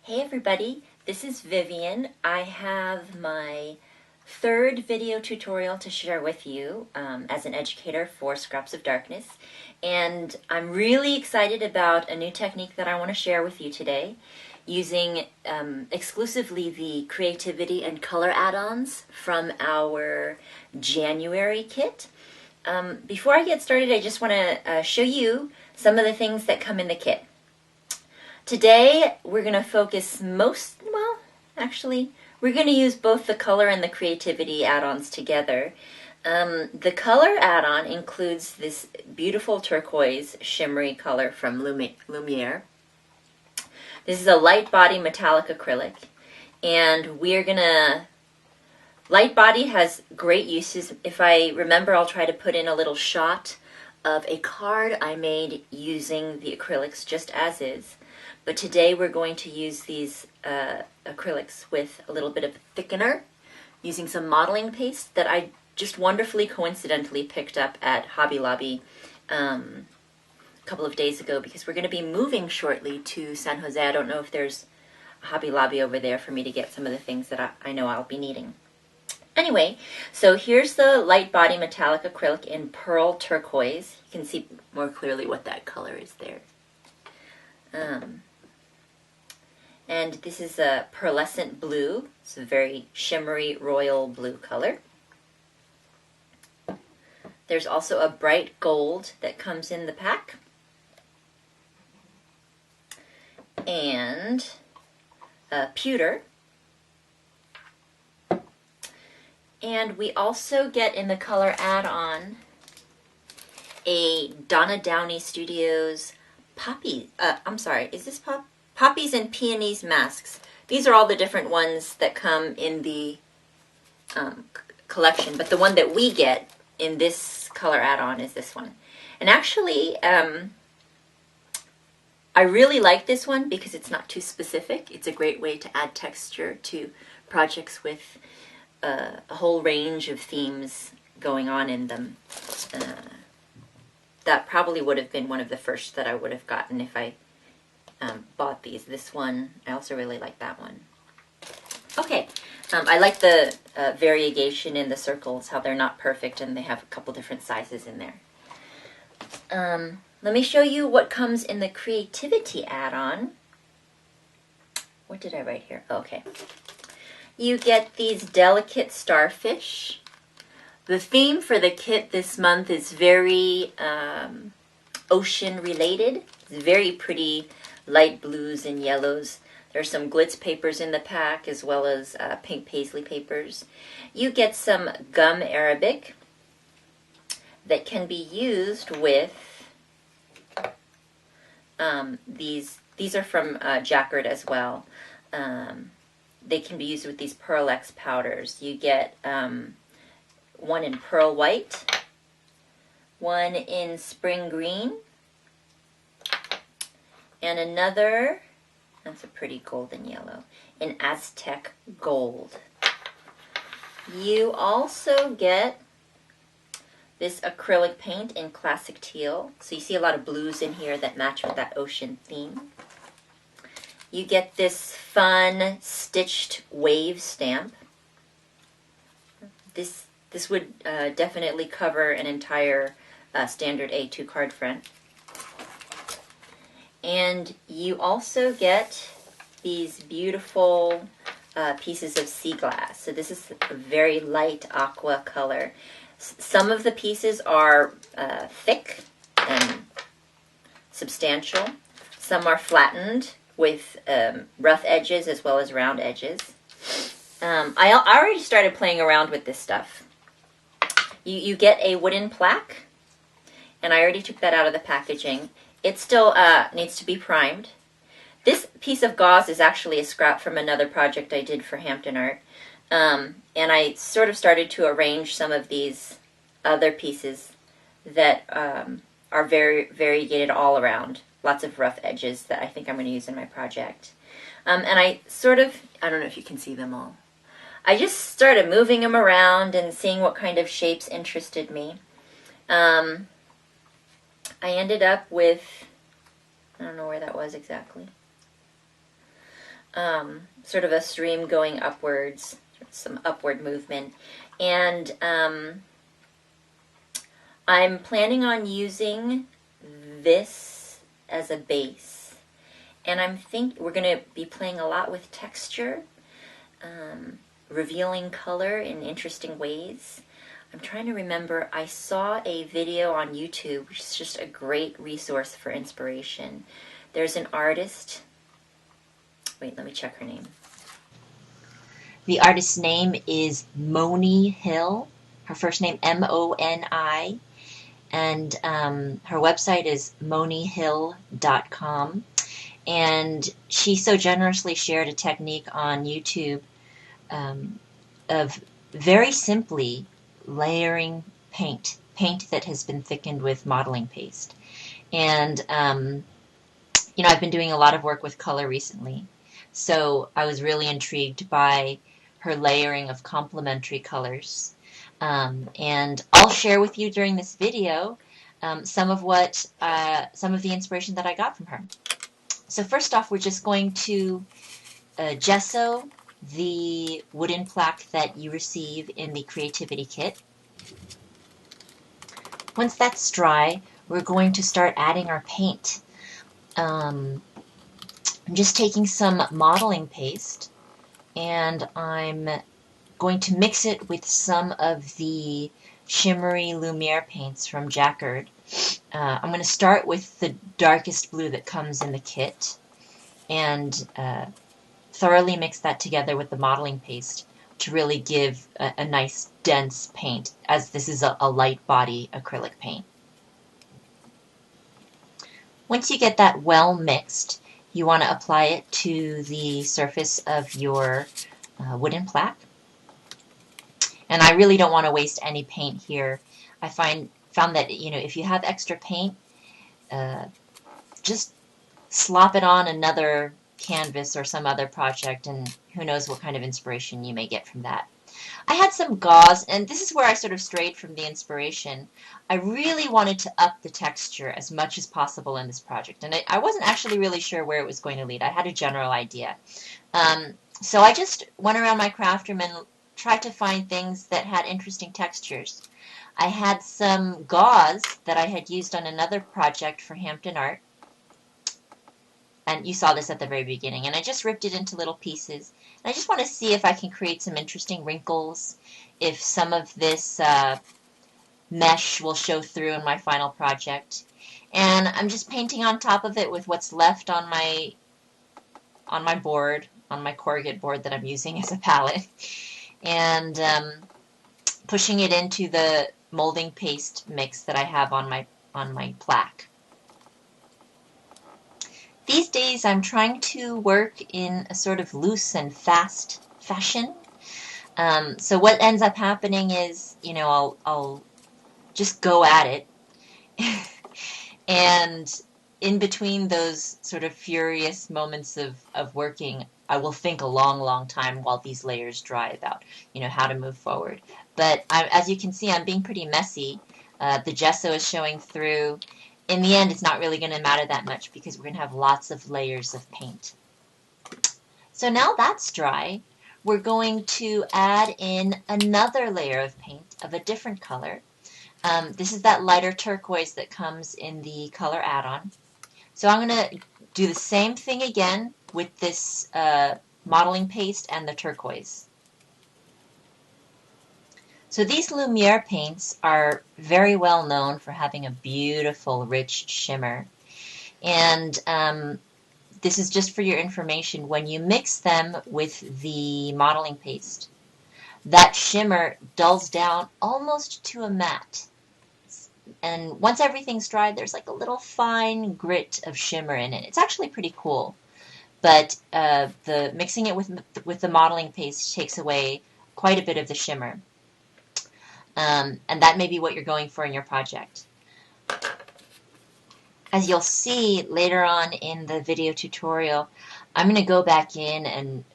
Hey everybody, this is Vivian. I have my third video tutorial to share with you as an educator for Scraps of Darkness. And I'm really excited about a new technique that I want to share with you today using exclusively the creativity and color add-ons from our January kit. Before I get started, I just want to show you some of the things that come in the kit. Today, we're going to focus we're going to use both the color and the creativity add-ons together. The color add-on includes this beautiful turquoise shimmery color from Lumiere. This is a light body metallic acrylic, and light body has great uses. If I remember, I'll try to put in a little shot of a card I made using the acrylics just as is. But today we're going to use these acrylics with a little bit of thickener using some modeling paste that I just wonderfully coincidentally picked up at Hobby Lobby a couple of days ago because we're going to be moving shortly to San Jose. I don't know if there's a Hobby Lobby over there for me to get some of the things that I know I'll be needing. Anyway, so here's the light body metallic acrylic in pearl turquoise. You can see more clearly what that color is there. And this is a pearlescent blue. It's a very shimmery royal blue color. There's also a bright gold that comes in the pack. And a pewter. And we also get in the color add-on a Donna Downey Studios Poppies and Peonies masks. These are all the different ones that come in the collection, but the one that we get in this color add-on is this one. And actually, I really like this one because it's not too specific. It's a great way to add texture to projects with a whole range of themes going on in them. That probably would have been one of the first that I would have gotten if I bought these. This one, I also really like that one. Okay, I like the variegation in the circles, how they're not perfect and they have a couple different sizes in there. Let me show you what comes in the creativity add-on. What did I write here? Okay. You get these delicate starfish. The theme for the kit this month is very ocean related. It's very pretty light blues and yellows. There's some glitz papers in the pack as well as pink paisley papers. You get some gum arabic that can be used with these are from Jacquard as well. They can be used with these Pearl X powders. You get one in pearl white, one in spring green, and another, that's a pretty golden yellow, in Aztec gold. You also get this acrylic paint in classic teal. So you see a lot of blues in here that match with that ocean theme. You get this fun stitched wave stamp. This would definitely cover an entire standard A2 card front. And you also get these beautiful pieces of sea glass. So this is a very light aqua color. Some of the pieces are thick and substantial. Some are flattened with rough edges as well as round edges. I already started playing around with this stuff. You get a wooden plaque, and I already took that out of the packaging. It still needs to be primed. This piece of gauze is actually a scrap from another project I did for Hampton Art. And I sort of started to arrange some of these other pieces that are very variegated all around. Lots of rough edges that I think I'm going to use in my project. And I don't know if you can see them all. I just started moving them around and seeing what kind of shapes interested me. I ended up with, I don't know where that was exactly. sort of a stream going upwards, some upward movement. And I'm planning on using this as a base. And we're going to be playing a lot with texture, revealing color in interesting ways. I'm trying to remember, I saw a video on YouTube, which is just a great resource for inspiration. There's an artist. Wait, let me check her name. The artist's name is Moni Hill. Her first name, Moni. And her website is monihill.com. And she so generously shared a technique on YouTube of very simply layering paint that has been thickened with modeling paste. And, I've been doing a lot of work with color recently. So I was really intrigued by her layering of complementary colors. And I'll share with you during this video some of the inspiration that I got from her. So first off, we're just going to gesso the wooden plaque that you receive in the Creativity Kit. Once that's dry, we're going to start adding our paint. I'm just taking some modeling paste, and I'm going to mix it with some of the shimmery Lumiere paints from Jacquard. I'm going to start with the darkest blue that comes in the kit, and thoroughly mix that together with the modeling paste to really give a nice dense paint, as this is a light body acrylic paint. Once you get that well mixed, you want to apply it to the surface of your wooden plaque. And I really don't want to waste any paint here. I found that if you have extra paint, just slop it on another canvas or some other project, and who knows what kind of inspiration you may get from that. I had some gauze, and this is where I sort of strayed from the inspiration. I really wanted to up the texture as much as possible in this project, and I wasn't actually really sure where it was going to lead. I had a general idea. So I just went around my craft room and tried to find things that had interesting textures. I had some gauze that I had used on another project for Hampton Art, and you saw this at the very beginning, and I just ripped it into little pieces. And I just want to see if I can create some interesting wrinkles, if some of this mesh will show through in my final project. And I'm just painting on top of it with what's left on my board, on my corrugate board that I'm using as a palette, and pushing it into the molding paste mix that I have on my plaque. These days I'm trying to work in a sort of loose and fast fashion. So what ends up happening is, I'll just go at it. And in between those sort of furious moments of working, I will think a long, long time while these layers dry about, how to move forward. But as you can see, I'm being pretty messy. The gesso is showing through. In the end, it's not really going to matter that much because we're going to have lots of layers of paint. So now that's dry, we're going to add in another layer of paint of a different color. This is that lighter turquoise that comes in the color add-on. So I'm going to do the same thing again with this modeling paste and the turquoise. So these Lumiere paints are very well known for having a beautiful, rich shimmer. And this is just for your information. When you mix them with the modeling paste, that shimmer dulls down almost to a matte. And once everything's dried, there's like a little fine grit of shimmer in it. It's actually pretty cool. But the mixing it with the modeling paste takes away quite a bit of the shimmer. And that may be what you're going for in your project. As you'll see later on in the video tutorial, I'm going to go back in and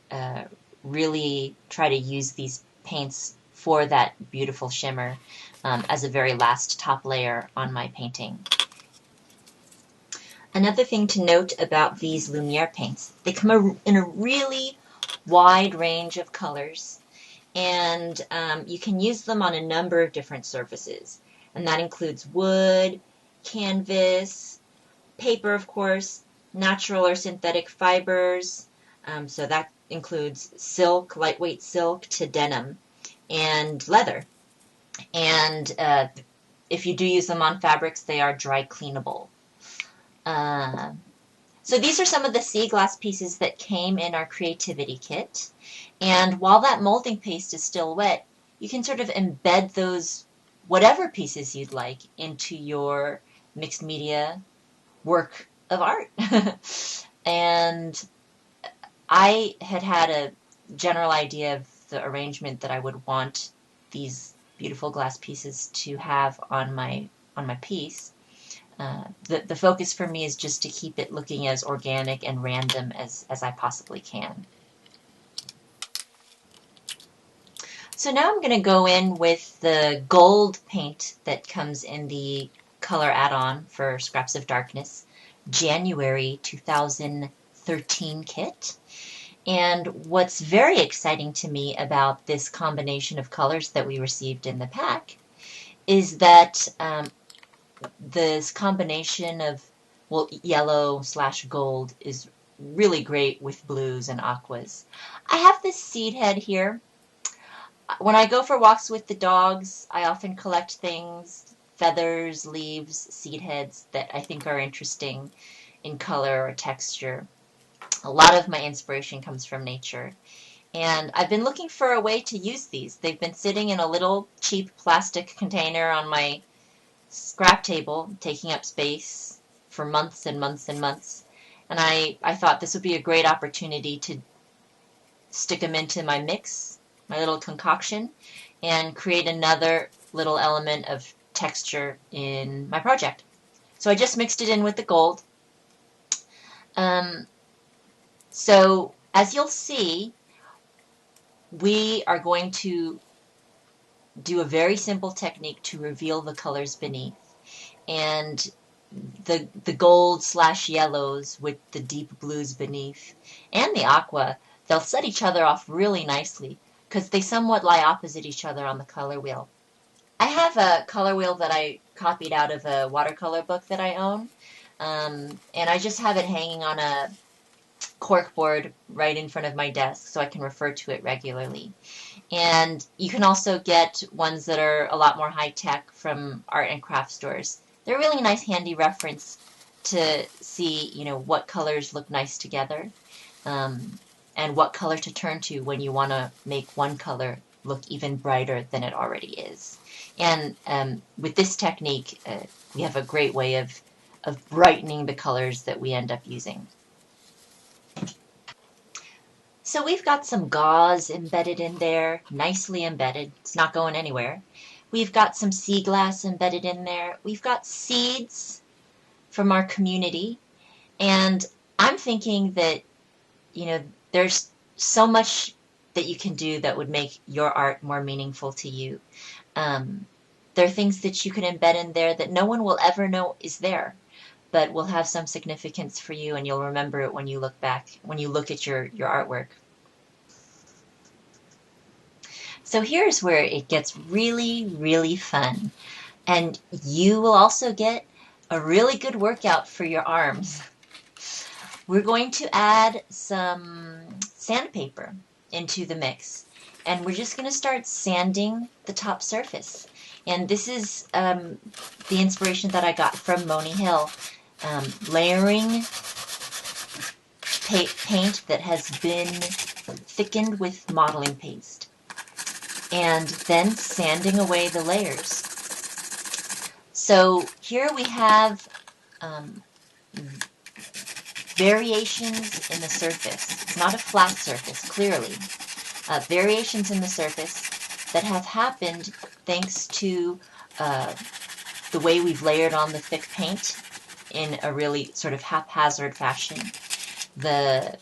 really try to use these paints for that beautiful shimmer as a very last top layer on my painting. Another thing to note about these Lumiere paints, they come in a really wide range of colors, and you can use them on a number of different surfaces. And that includes wood, canvas, paper, of course, natural or synthetic fibers. So that includes silk, lightweight silk, to denim, and leather. And if you do use them on fabrics, they are dry cleanable. Uh, so these are some of the sea glass pieces that came in our creativity kit. And while that molding paste is still wet, you can sort of embed those whatever pieces you'd like into your mixed media work of art. And I had a general idea of the arrangement that I would want these beautiful glass pieces to have on my piece. The focus for me is just to keep it looking as organic and random as I possibly can. So now I'm going to go in with the gold paint that comes in the color add-on for Scraps of Darkness January 2013 kit. And what's very exciting to me about this combination of colors that we received in the pack is that this combination of, well, yellow/gold is really great with blues and aquas. I have this seed head here. When I go for walks with the dogs, I often collect things, feathers, leaves, seed heads that I think are interesting in color or texture. A lot of my inspiration comes from nature. And I've been looking for a way to use these. They've been sitting in a little cheap plastic container on my scrap table, taking up space for months and months and months. And I thought this would be a great opportunity to stick them into my mix, my little concoction, and create another little element of texture in my project. So I just mixed it in with the gold. So as you'll see, we are going to do a very simple technique to reveal the colors beneath. And the gold/yellows with the deep blues beneath and the aqua, they'll set each other off really nicely because they somewhat lie opposite each other on the color wheel. I have a color wheel that I copied out of a watercolor book that I own, and I just have it hanging on a corkboard right in front of my desk so I can refer to it regularly. And you can also get ones that are a lot more high-tech from art and craft stores. They're a really nice handy reference to see, what colors look nice together, and what color to turn to when you want to make one color look even brighter than it already is. And with this technique, we have a great way of brightening the colors that we end up using. So we've got some gauze embedded in there, nicely embedded. It's not going anywhere. We've got some sea glass embedded in there. We've got seeds from our community. And I'm thinking that, there's so much that you can do that would make your art more meaningful to you. There are things that you can embed in there that no one will ever know is there, but will have some significance for you, and you'll remember it when you look back, when you look at your artwork. So here's where it gets really, really fun. And you will also get a really good workout for your arms. We're going to add some sandpaper into the mix. And we're just going to start sanding the top surface. And this is the inspiration that I got from Moni Hill. Layering paint that has been thickened with modeling paste. And then sanding away the layers. So here we have variations in the surface. It's not a flat surface, clearly. Variations in the surface that have happened thanks to the way we've layered on the thick paint in a really sort of haphazard fashion. The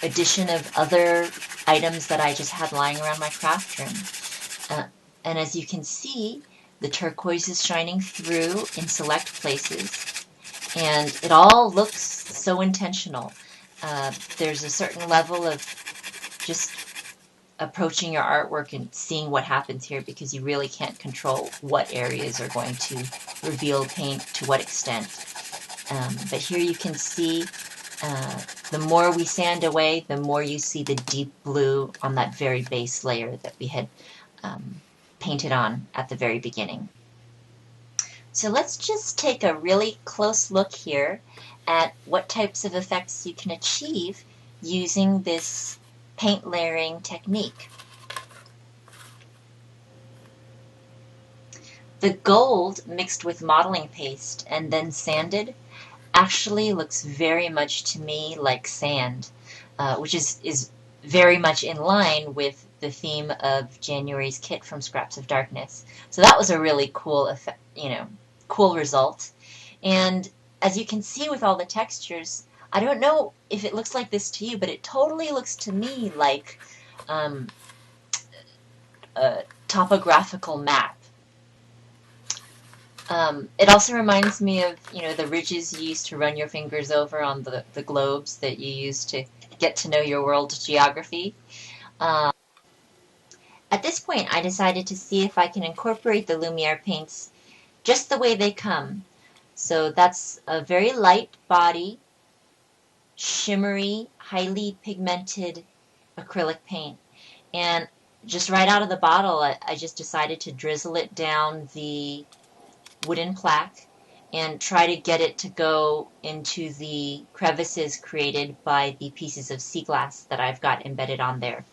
addition of other items that I just had lying around my craft room. And as you can see, the turquoise is shining through in select places. And it all looks so intentional. There's a certain level of just approaching your artwork and seeing what happens here, because you really can't control what areas are going to reveal paint to what extent. But here you can see the more we sand away, the more you see the deep blue on that very base layer that we had painted on at the very beginning. So let's just take a really close look here at what types of effects you can achieve using this paint layering technique. The gold mixed with modeling paste and then sanded actually looks very much to me like sand, which is very much in line with the theme of January's kit from Scraps of Darkness. So that was a really cool effect, cool result. And as you can see with all the textures, I don't know if it looks like this to you, but it totally looks to me like a topographical map. It also reminds me of, the ridges you used to run your fingers over on the globes that you used to get to know your world geography. At this point, I decided to see if I can incorporate the Lumiere paints just the way they come. So that's a very light body, shimmery, highly pigmented acrylic paint. And just right out of the bottle, I just decided to drizzle it down the wooden plaque and try to get it to go into the crevices created by the pieces of sea glass that I've got embedded on there.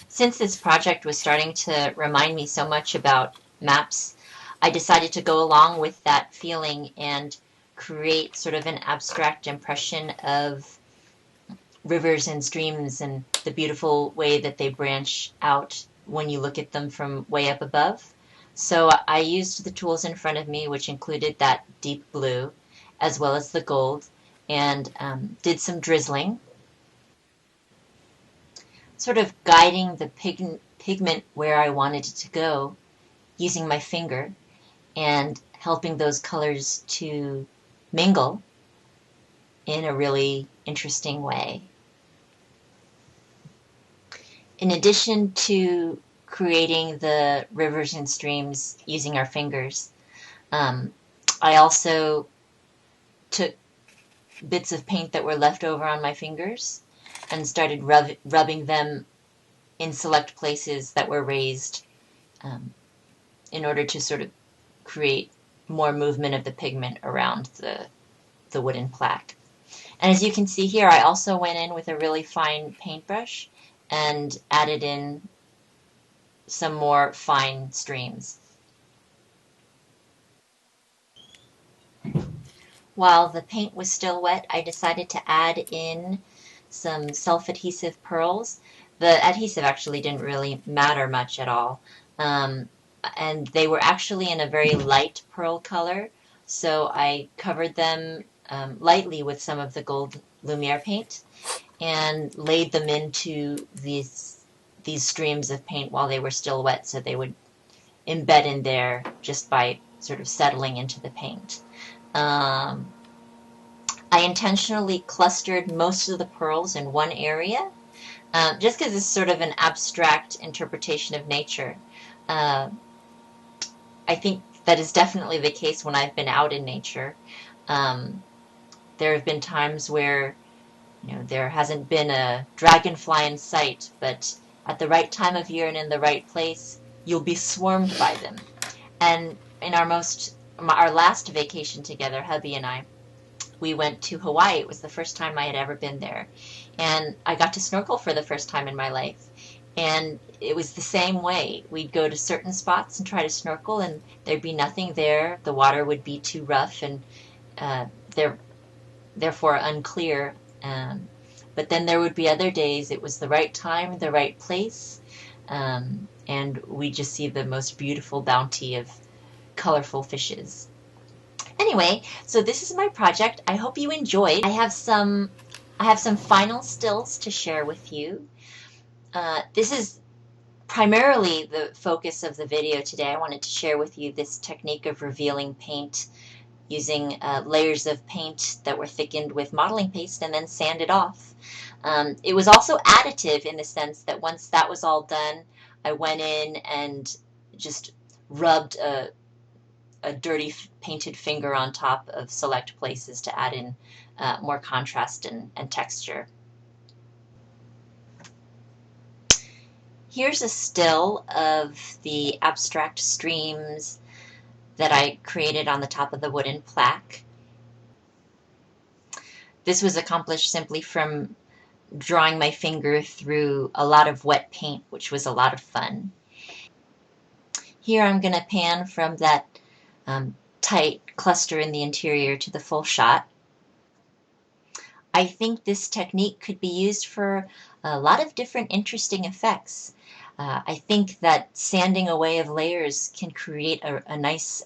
Since this project was starting to remind me so much about maps, I decided to go along with that feeling and create sort of an abstract impression of rivers and streams and the beautiful way that they branch out when you look at them from way up above. So I used the tools in front of me, which included that deep blue as well as the gold, and did some drizzling, sort of guiding the pigment where I wanted it to go using my finger and helping those colors to mingle in a really interesting way. In addition to creating the rivers and streams using our fingers, I also took bits of paint that were left over on my fingers and started rubbing them in select places that were raised in order to sort of create more movement of the pigment around the wooden plaque. And as you can see here, I also went in with a really fine paintbrush and added in some more fine streams. While the paint was still wet, I decided to add in some self-adhesive pearls. The adhesive actually didn't really matter much at all. And they were actually in a very light pearl color, so I covered them lightly with some of the gold Lumiere paint and laid them into these streams of paint while they were still wet, so they would embed in there just by sort of settling into the paint. I intentionally clustered most of the pearls in one area, just because it's sort of an abstract interpretation of nature. I think that is definitely the case when I've been out in nature. There have been times where there hasn't been a dragonfly in sight, but at the right time of year and in the right place, you'll be swarmed by them. And in our last vacation together, hubby and I, we went to Hawaii. It was the first time I had ever been there. And I got to snorkel for the first time in my life. And it was the same way. We'd go to certain spots and try to snorkel, and there'd be nothing there. The water would be too rough and therefore unclear. But then there would be other days it was the right time, the right place, and we just see the most beautiful bounty of colorful fishes. Anyway, so this is my project. I hope you enjoyed. I have some final stills to share with you. This is primarily the focus of the video today. I wanted to share with you this technique of revealing paint using layers of paint that were thickened with modeling paste and then sanded off. It was also additive in the sense that once that was all done, I went in and just rubbed a dirty painted finger on top of select places to add in more contrast and texture. Here's a still of the abstract streams that I created on the top of the wooden plaque. This was accomplished simply from drawing my finger through a lot of wet paint, which was a lot of fun. Here I'm going to pan from that tight cluster in the interior to the full shot. I think this technique could be used for a lot of different interesting effects. I think that sanding away of layers can create a nice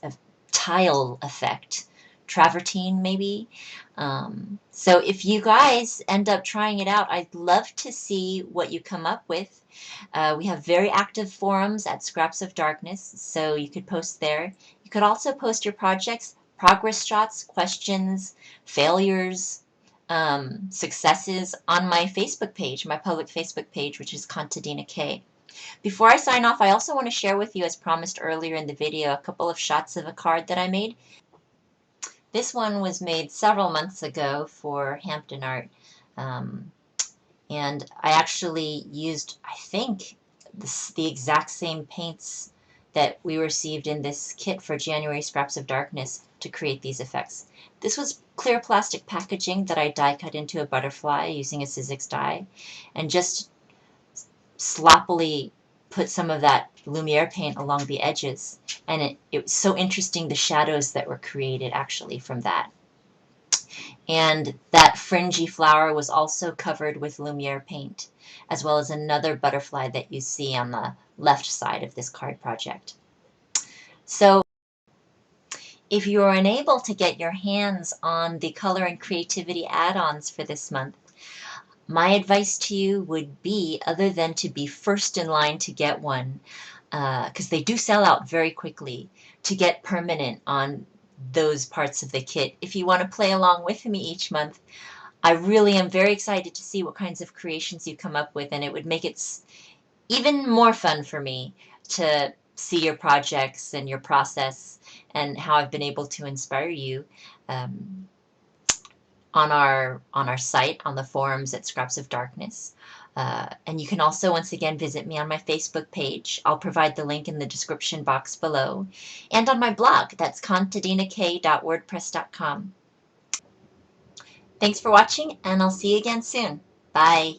tile effect, travertine maybe. So if you guys end up trying it out, I'd love to see what you come up with. We have very active forums at Scraps of Darkness, so you could post there. You could also post your projects, progress shots, questions, failures, successes on my Facebook page, my public Facebook page, which is Contadina K. Before I sign off, I also want to share with you, as promised earlier in the video, a couple of shots of a card that I made. This one was made several months ago for Hampton Art, and I actually used, I think, the exact same paints that we received in this kit for January Scraps of Darkness to create these effects. This was clear plastic packaging that I die cut into a butterfly using a Sizzix die, and just sloppily put some of that Lumiere paint along the edges. And it was so interesting, the shadows that were created actually from that. And that fringy flower was also covered with Lumiere paint, as well as another butterfly that you see on the left side of this card project. So if you are unable to get your hands on the color and creativity add-ons for this month, my advice to you would be, other than to be first in line to get one, because they do sell out very quickly, to get permanent on those parts of the kit. If you want to play along with me each month, I really am very excited to see what kinds of creations you come up with, and it would make it even more fun for me to see your projects and your process and how I've been able to inspire you on our site, on the forums at Scraps of Darkness. And you can also, once again, visit me on my Facebook page. I'll provide the link in the description box below. And on my blog, that's contadinak.wordpress.com. Thanks for watching, and I'll see you again soon. Bye.